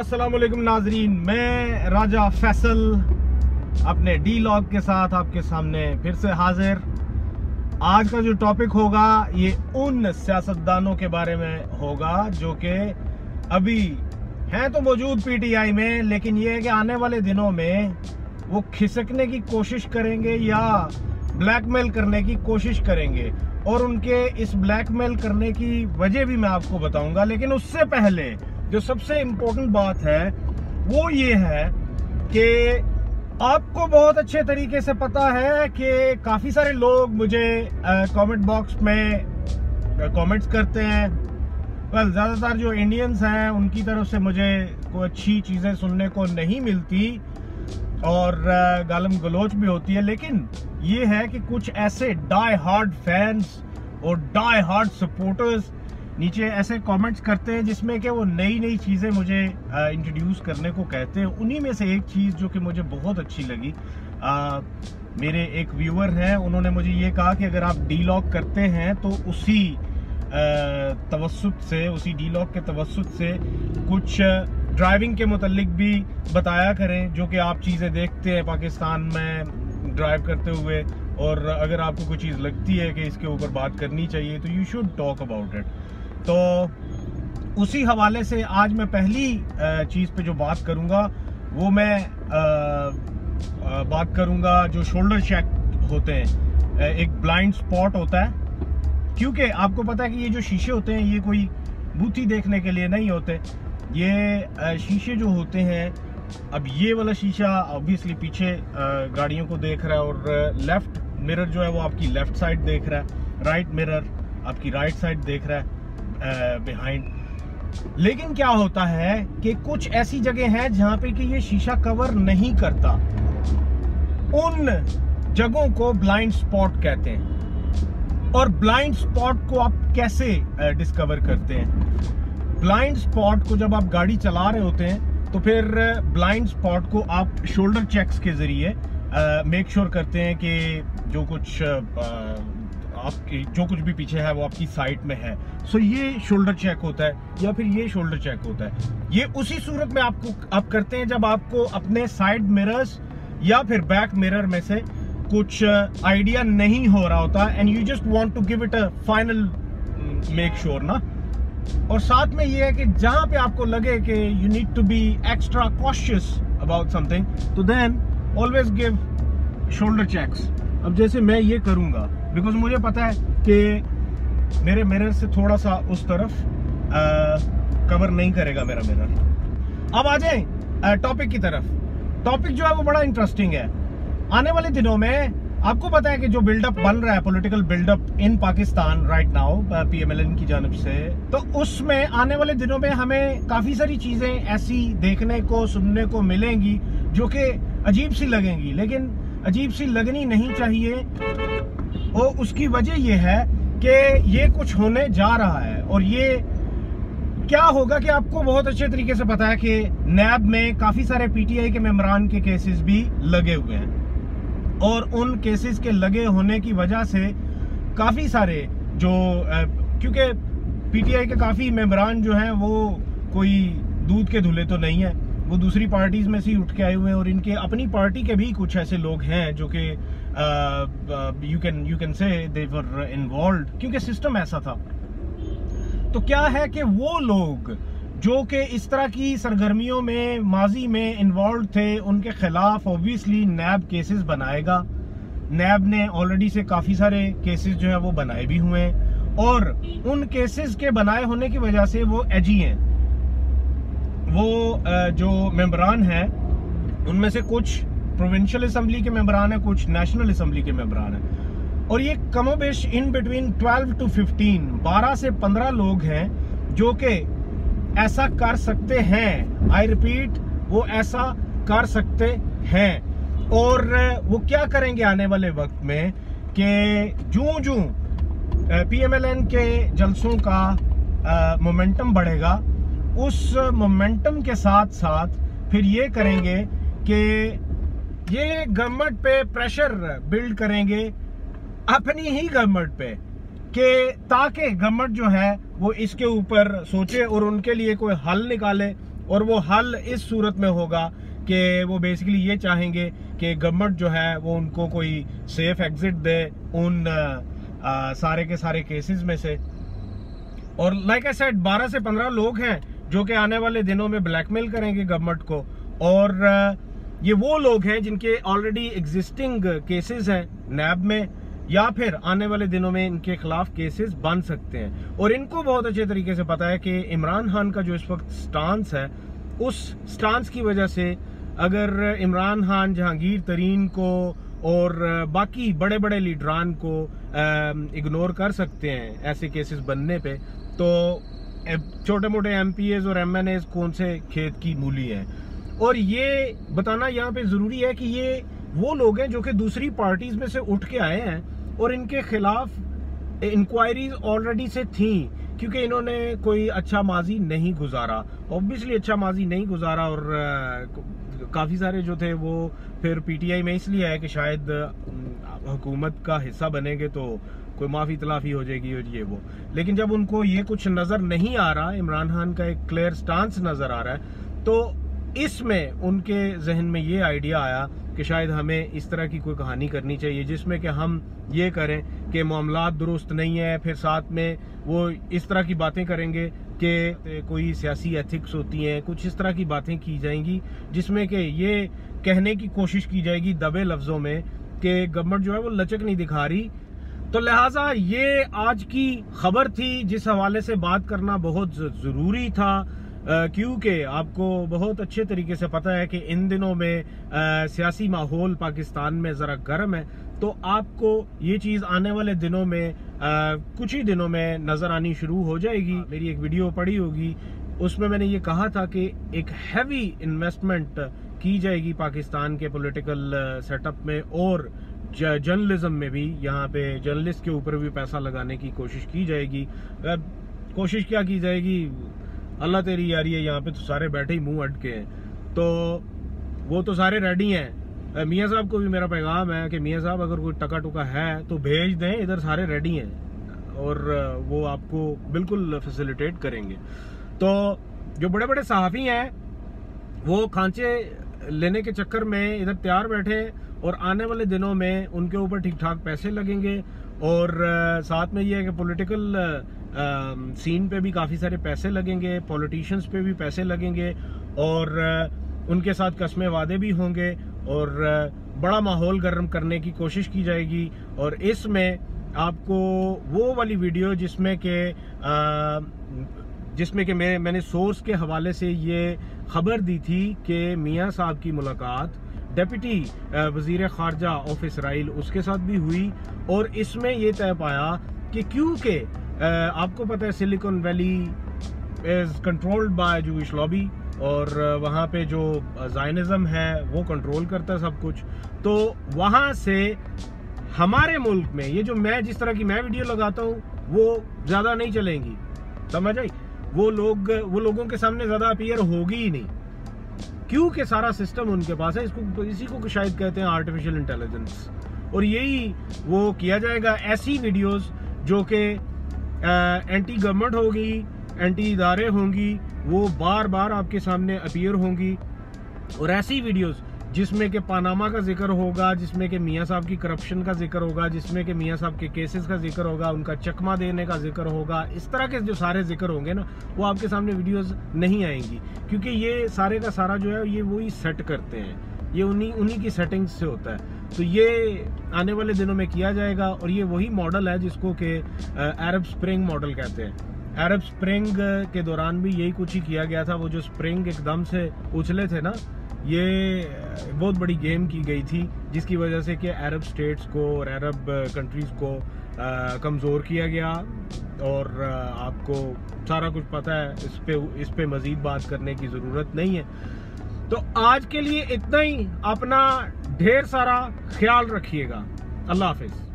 अस्सलाम वालेकुम नाजरीन, मैं राजा फैसल अपने डी लॉग के साथ आपके सामने फिर से हाजिर। आज का जो टॉपिक होगा ये उन सियासतदानों के बारे में होगा जो कि अभी हैं तो मौजूद पीटीआई में, लेकिन ये है कि आने वाले दिनों में वो खिसकने की कोशिश करेंगे या ब्लैकमेल करने की कोशिश करेंगे, और उनके इस ब्लैकमेल करने की वजह भी मैं आपको बताऊंगा। लेकिन उससे पहले जो सबसे इम्पोर्टेंट बात है वो ये है कि आपको बहुत अच्छे तरीके से पता है कि काफी सारे लोग मुझे कमेंट बॉक्स में कमेंट्स करते हैं। ज्यादातर जो इंडियंस हैं उनकी तरफ से मुझे कोई अच्छी चीजें सुनने को नहीं मिलती और गालम गलोच भी होती है, लेकिन ये है कि कुछ ऐसे डाई हार्ड फैंस और डाई हार्ड सपोर्टर्स नीचे ऐसे कमेंट्स करते हैं जिसमें कि वो नई नई चीज़ें मुझे इंट्रोड्यूस करने को कहते हैं। उन्हीं में से एक चीज़ जो कि मुझे बहुत अच्छी लगी, मेरे एक व्यूअर हैं, उन्होंने मुझे ये कहा कि अगर आप डी लॉग करते हैं तो उसी तवस्सुत से, उसी डी लॉग के तवस्सुत से कुछ ड्राइविंग के मुतालिक भी बताया करें, जो कि आप चीज़ें देखते हैं पाकिस्तान में ड्राइव करते हुए, और अगर आपको कोई चीज़ लगती है कि इसके ऊपर बात करनी चाहिए तो you should talk about it. तो उसी हवाले से आज मैं पहली चीज़ पे जो बात करूँगा वो मैं बात करूँगा जो शोल्डर चेक होते हैं। एक ब्लाइंड स्पॉट होता है, क्योंकि आपको पता है कि ये जो शीशे होते हैं ये कोई बूथी देखने के लिए नहीं होते। ये शीशे जो होते हैं, अब ये वाला शीशा ऑब्वियसली पीछे गाड़ियों को देख रहा है, और लेफ्ट मिरर जो है वो आपकी लेफ्ट साइड देख रहा है, राइट मिरर आपकी राइट साइड देख रहा है बिहाइंड। लेकिन क्या होता है कि कुछ ऐसी जगह है जहां पे कि ये शीशा कवर नहीं करता, उन जगहों को ब्लाइंड स्पॉट कहते हैं। और ब्लाइंड स्पॉट को आप कैसे डिस्कवर करते हैं? ब्लाइंड स्पॉट को जब आप गाड़ी चला रहे होते हैं तो फिर ब्लाइंड स्पॉट को आप शोल्डर चेक्स के जरिए मेक श्योर करते हैं कि जो कुछ भी पीछे है वो आपकी साइड में है। सो ये शोल्डर चेक होता है, या फिर ये शोल्डर चेक होता है। ये उसी सूरत में आप करते हैं जब आपको अपने साइड मिरर्स या फिर बैक मिरर में से कुछ आइडिया नहीं हो रहा होता, and you just want to give it a final make sure ना। और साथ में ये है कि जहां पे आपको लगे कि you need to be extra cautious about something, तो then always give shoulder checks. अब जैसे मैं ये करूंगा, बिकॉज मुझे पता है कि मेरे मिरर से थोड़ा सा उस तरफ कवर नहीं करेगा मेरा मिरर। अब आ जाए टॉपिक की तरफ। टॉपिक जो है वो बड़ा इंटरेस्टिंग है। आने वाले दिनों में आपको पता है कि जो बिल्डअप बन रहा है, पॉलिटिकल बिल्डअप इन पाकिस्तान राइट नाउ PMLN की जानिब से, तो उसमें आने वाले दिनों में हमें काफ़ी सारी चीज़ें ऐसी देखने को सुनने को मिलेंगी जो कि अजीब सी लगेंगी, लेकिन अजीब सी लगनी नहीं चाहिए। और उसकी वजह यह है कि ये कुछ होने जा रहा है, और ये क्या होगा कि आपको बहुत अच्छे तरीके से पता है कि नैब में काफ़ी सारे PTI के मेंबरान के केसेस भी लगे हुए हैं, और उन केसेस के लगे होने की वजह से काफ़ी सारे जो क्योंकि PTI के काफ़ी मेंबरान जो हैं वो कोई दूध के धुले तो नहीं है, वो दूसरी पार्टीज में से उठ के आए हुए हैं, और इनके अपनी पार्टी के भी कुछ ऐसे लोग हैं जो कि you can say they were involved, क्योंकि सिस्टम ऐसा था। तो क्या है कि वो लोग जो कि इस तरह की सरगर्मियों में माजी में इन्वॉल्व थे, उनके खिलाफ ऑब्वियसली नैब केसेस बनाएगा। नैब ने ऑलरेडी से काफ़ी सारे केसेस जो है वो बनाए भी हुए हैं, और उन केसेस के बनाए होने की वजह से वो एजी हैं। वो जो मेंबरान हैं उनमें से कुछ प्रोविंशियल असम्बली के मेंबरान हैं, कुछ नेशनल असम्बली के मेंबरान हैं, और ये कमोबेश इन बिटवीन 12 to 12 से 15 लोग हैं जो कि ऐसा कर सकते हैं। आई रिपीट, वो ऐसा कर सकते हैं। और वो क्या करेंगे आने वाले वक्त में कि जूं PMLN के जलसों का मोमेंटम बढ़ेगा, उस मोमेंटम के साथ साथ फिर ये करेंगे कि ये गवर्नमेंट पे प्रेशर बिल्ड करेंगे, अपनी ही गवर्नमेंट पे, कि ताकि गवर्नमेंट जो है वो इसके ऊपर सोचे और उनके लिए कोई हल निकाले और वो हल इस सूरत में होगा कि वो बेसिकली ये चाहेंगे कि गवर्नमेंट जो है वो उनको कोई सेफ एग्जिट दे उन सारे के सारे केसेस में से। और लाइक आई सेड 12 से 15 लोग हैं जो कि आने वाले दिनों में ब्लैकमेल करेंगे गवर्नमेंट को, और ये वो लोग हैं जिनके ऑलरेडी एग्जिस्टिंग केसेस हैं नैब में, या फिर आने वाले दिनों में इनके खिलाफ केसेस बन सकते हैं। और इनको बहुत अच्छे तरीके से पता है कि इमरान खान का जो इस वक्त स्टांस है, उस स्टांस की वजह से अगर इमरान खान जहांगीर तरीन को और बाकी बड़े बड़े लीडरान को इग्नोर कर सकते हैं ऐसे केसेस बनने पे, तो छोटे मोटे एमपीएस और एमएनएस कौन से खेत की मूली हैं। और ये बताना यहाँ पे जरूरी है कि ये वो लोग हैं जो कि दूसरी पार्टीज में से उठ के आए हैं और इनके खिलाफ इंक्वायरीज ऑलरेडी से थी, क्योंकि इन्होंने कोई अच्छा माजी नहीं गुजारा, ऑब्वियसली अच्छा माजी नहीं गुजारा। और काफी सारे जो थे वो फिर पीटीआई में इसलिए है कि शायद हुकूमत का हिस्सा बनेंगे तो कोई माफी तलाफी हो जाएगी और ये वो। लेकिन जब उनको ये कुछ नजर नहीं आ रहा, इमरान खान का एक क्लियर स्टांस नजर आ रहा है, तो इसमें उनके जहन में ये आइडिया आया कि शायद हमें इस तरह की कोई कहानी करनी चाहिए जिसमें कि हम ये करें कि मामलात दुरुस्त नहीं है, फिर साथ में वो इस तरह की बातें करेंगे कि कोई सियासी एथिक्स होती हैं, कुछ इस तरह की बातें की जाएंगी जिसमें कि ये कहने की कोशिश की जाएगी दबे लफ्जों में कि गवर्नमेंट जो है वो लचक नहीं दिखा रही। तो लिहाजा ये आज की खबर थी जिस हवाले से बात करना बहुत जरूरी था, क्योंकि आपको बहुत अच्छे तरीके से पता है कि इन दिनों में सियासी माहौल पाकिस्तान में जरा गर्म है, तो आपको ये चीज आने वाले दिनों में कुछ ही दिनों में नजर आनी शुरू हो जाएगी। मेरी एक वीडियो पड़ी होगी, उसमें मैंने ये कहा था कि एक हैवी इन्वेस्टमेंट की जाएगी पाकिस्तान के पॉलिटिकल सेटअप में और जर्नलिज्म में भी। यहाँ पे जर्नलिस्ट के ऊपर भी पैसा लगाने की कोशिश की जाएगी। कोशिश क्या की जाएगी, अल्लाह तेरी यारी है, यहाँ पे तो सारे बैठे ही मुंह अटके हैं, तो वो तो सारे रेडी हैं। मियाँ साहब को भी मेरा पैगाम है कि मियाँ साहब अगर कोई टका टुका है तो भेज दें, इधर सारे रेडी हैं और वो आपको बिल्कुल फैसिलिटेट करेंगे। तो जो बड़े बड़े सहाफ़ी हैं वो खांचे लेने के चक्कर में इधर तैयार बैठे हैं और आने वाले दिनों में उनके ऊपर ठीक ठाक पैसे लगेंगे। और साथ में ये है कि पॉलिटिकल सीन पे भी काफ़ी सारे पैसे लगेंगे, पॉलिटिशियंस पे भी पैसे लगेंगे और उनके साथ कस्मे वादे भी होंगे और बड़ा माहौल गर्म करने की कोशिश की जाएगी। और इसमें आपको वो वाली वीडियो जिसमें कि मैंने सोर्स के हवाले से ये खबर दी थी कि मियाँ साहब की मुलाकात डेप्यूटी वजीर खारजा ऑफ इसराइल उसके साथ भी हुई, और इसमें ये तय पाया कि क्योंकि आपको पता है silicon valley is controlled by Jewish lobby और वहाँ पे जो जायनिज्म है वो कंट्रोल करता है सब कुछ, तो वहाँ से हमारे मुल्क में ये जो जिस तरह की मैं वीडियो लगाता हूँ वो ज़्यादा नहीं चलेंगी, समझ आई। वो लोगों के सामने ज़्यादा अपीयर होगी ही नहीं, क्योंकि सारा सिस्टम उनके पास है। इसी को शायद कहते हैं आर्टिफिशियल इंटेलिजेंस, और यही वो किया जाएगा। ऐसी वीडियोस जो कि एंटी गवर्नमेंट होगी, एंटी इदारे होंगी, वो बार बार आपके सामने अपीयर होंगी। और ऐसी वीडियोस जिसमें कि पानामा का जिक्र होगा, जिसमें कि मियाँ साहब की करप्शन का जिक्र होगा, जिसमें कि मियाँ साहब के केसेस का जिक्र होगा, उनका चकमा देने का जिक्र होगा, इस तरह के जो सारे जिक्र होंगे ना, वो आपके सामने वीडियोस नहीं आएंगी, क्योंकि ये सारे का सारा जो है ये वही सेट करते हैं, ये उन्हीं की सेटिंग्स से होता है। तो ये आने वाले दिनों में किया जाएगा और ये वही मॉडल है जिसको कि अरब स्प्रिंग मॉडल कहते हैं। अरब स्प्रिंग के दौरान भी यही कुछ ही किया गया था। वो जो स्प्रिंग एकदम से उछले थे ना, ये बहुत बड़ी गेम की गई थी जिसकी वजह से कि अरब स्टेट्स को और अरब कंट्रीज़ को कमज़ोर किया गया। और आपको सारा कुछ पता है, इस पे मज़ीद बात करने की ज़रूरत नहीं है। तो आज के लिए इतना ही। अपना ढेर सारा ख्याल रखिएगा। अल्लाह हाफिज़।